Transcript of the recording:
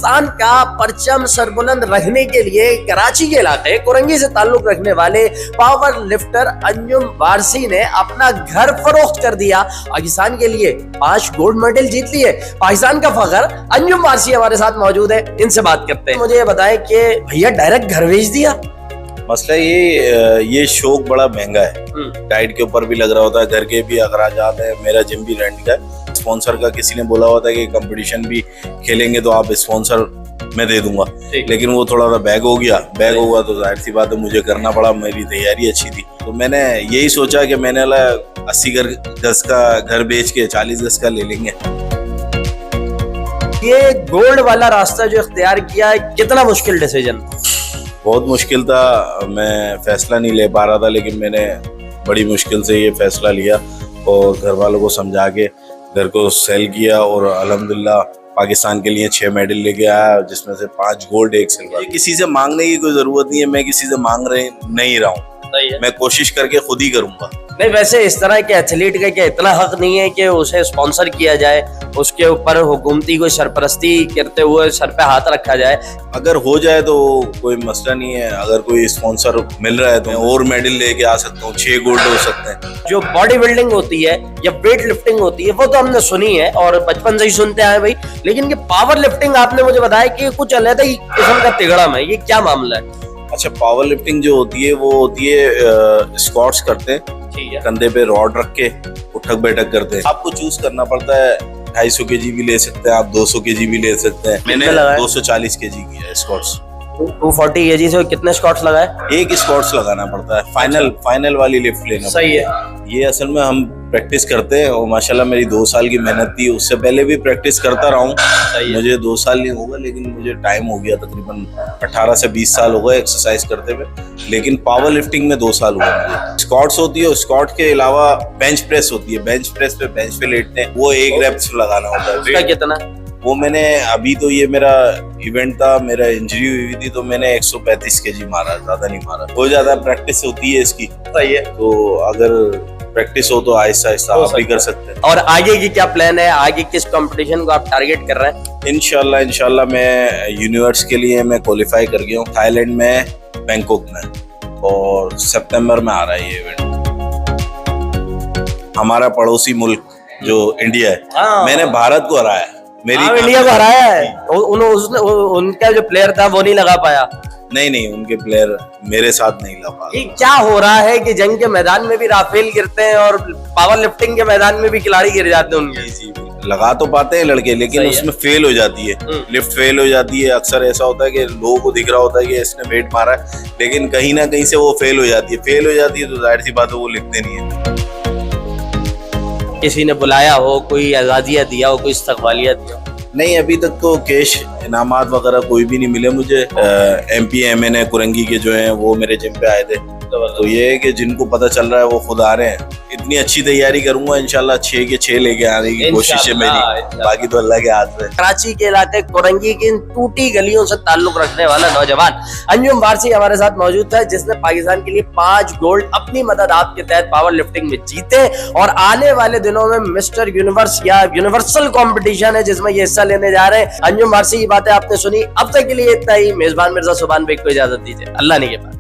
पाकिस्तान का परचम सरबुलंद रखने के लिए कराची के इलाके कुरंगी से ताल्लुक रखने वाले पावर लिफ्टर अंजुम वारसी ने अपना घर फरोख्त कर दिया। पाकिस्तान के लिए 5 गोल्ड मेडल जीत लिए। पाकिस्तान का फखर अंजुम वारसी हमारे साथ मौजूद है, इनसे बात करते हैं। मुझे ये बताएं कि भैया डायरेक्ट घर भेज दिया। मसला ये शौक बड़ा महंगा है, डाइट के ऊपर भी लग रहा होता है, घर के भी अखराजात है, मेरा जिम भी रेंट का है। स्पॉन्सर का किसी ने बोला होता है कि कंपटीशन भी खेलेंगे तो आप स्पॉन्सर मैं दे दूंगा, लेकिन वो थोड़ा सा बैग हुआ तो जाहिर सी बात है मुझे करना पड़ा। मेरी तैयारी अच्छी थी तो मैंने यही सोचा कि मैंने 80 गज का घर बेच के 40 गज का ले लेंगे। ये गोल्ड वाला रास्ता जो इख्तियार किया, कितना मुश्किल डिसीजन? बहुत मुश्किल था, मैं फैसला नहीं ले पा रहा था, लेकिन मैंने बड़ी मुश्किल से ये फैसला लिया और घर वालों को समझा के घर को सेल किया और अल्हम्दुलिल्लाह पाकिस्तान के लिए 6 मेडल लेके आया, जिसमें से 5 गोल्ड 1 सिल्वर। किसी से मांगने की कोई जरूरत नहीं है, मैं किसी से मांग नहीं रहा हूँ, मैं कोशिश करके खुद ही करूंगा। नहीं, वैसे इस तरह के एथलीट का क्या इतना हक नहीं है कि उसे स्पॉन्सर किया जाए, उसके ऊपर हुकूमती कोई सरपरस्ती करते हुए सर पे हाथ रखा जाए? अगर हो जाए तो कोई मसला नहीं है, अगर कोई स्पॉन्सर मिल रहा है तो और मेडल लेके आ सकता हूँ, 6 गोल्ड हो सकते हैं। जो बॉडी बिल्डिंग होती है या वेट लिफ्टिंग होती है वो तो हमने सुनी है और बचपन से ही सुनते आए भाई, लेकिन ये पावर लिफ्टिंग आपने मुझे बताया कि कुछ अलग ही किस्म का तिगड़म है, ये क्या मामला है? अच्छा, पावर लिफ्टिंग जो होती है वो होती है स्क्वाट्स करते हैं, कंधे पे रॉड रख के उठक बैठक करते हैं। आपको चूज करना पड़ता है, 250 kg भी ले सकते हैं आप, 200 kg भी ले सकते हैं। मैंने 240 kg किया है स्क्वाट्स। 240 kg से कितने स्क्वाट्स लगाए? एक स्क्वाट्स लगाना पड़ता है, फाइनल वाली लिफ्ट लेना। सही है। ये असल में हम प्रैक्टिस करते हैं और माशाल्लाह मेरी 2 साल की मेहनत थी, उससे पहले भी प्रैक्टिस करता रहा हूँ। मुझे 2 साल नहीं होगा, लेकिन मुझे टाइम हो गया, तकरीबन 18 से 20 साल हो गए एक्सरसाइज करते हुए, लेकिन पावर लिफ्टिंग में 2 साल हुआ मुझे। स्क्वाट्स होती है, स्क्वाट के अलावा बेंच प्रेस होती है, बेंच प्रेस पे बेंच पे लेटते हैं, वो 1 रेप्स लगाना होता है। उसका कितना? वो मैंने अभी तो ये मेरा इवेंट था, मेरा इंजरी हुई थी तो मैंने 135 kg मारा, ज्यादा नहीं मारा। बहुत ज्यादा प्रैक्टिस होती है इसकी। सही है। तो अगर प्रैक्टिस हो तो आहिस्ता आहिस्ता आप भी कर सकते हैं। और आगे की क्या प्लान है? आगे किस कंपटीशन को आप टारगेट कर रहे हैं? इंशाल्लाह मैं यूनिवर्स के लिए मैं क्वालिफाई कर गया हूँ, थाईलैंड में, बैंकॉक में, और सितंबर में आ रहा है ये इवेंट। हमारा पड़ोसी मुल्क जो इंडिया है, मैंने भारत को हराया, इंडिया को हराया है। उनका जो प्लेयर था वो नहीं लगा पाया। नहीं, उनके प्लेयर मेरे साथ नहीं लगा पाया। क्या हो रहा है कि जंग के मैदान में भी राफेल गिरते हैं और पावर लिफ्टिंग के मैदान में भी खिलाड़ी गिर जाते हैं उनके। जी, लगा तो पाते हैं लड़के, लेकिन उसमें फेल हो जाती है, लिफ्ट फेल हो जाती है। अक्सर ऐसा होता है कि लोगों को दिख रहा होता है कि इसने वेट मारा है, लेकिन कहीं ना कहीं से वो फेल हो जाती है तो जाहिर सी बात है वो लिखते नहीं है। किसी ने बुलाया हो, कोई आजादिया दिया हो, कोई इस्तकबालिया दिया हो? नहीं, अभी तक तो कैश इनामात वगैरह कोई भी नहीं मिले मुझे। MP MNA कुरंगी के जो हैं वो मेरे जिम पे आए थे, तो ये है कि जिनको पता चल रहा है वो खुद आ रहे हैं। इतनी अच्छी तैयारी करूंगा, इंशाल्लाह 6 के 6 लेके आने की कोशिश है मेरी, बाकी तो अल्लाह के हाथ में। कराची के इलाके कुरंगी की इन टूटी गलियों से ताल्लुक रखने वाला नौजवान अंजुम वारसी हमारे साथ मौजूद था, जिसने पाकिस्तान के लिए 5 गोल्ड अपनी मदद आपके तहत पावर लिफ्टिंग में जीते, और आने वाले दिनों में मिस्टर यूनिवर्स या यूनिवर्सल कॉम्पिटिशन है जिसमें ये हिस्सा लेने जा रहे हैं। अंजुम वारसी की बातें आपने सुनी। अब तक के लिए इतना ही। मेजबान मिर्जा सुभान बेग को इजाजत दीजिए। अल्लाह ने के बाद।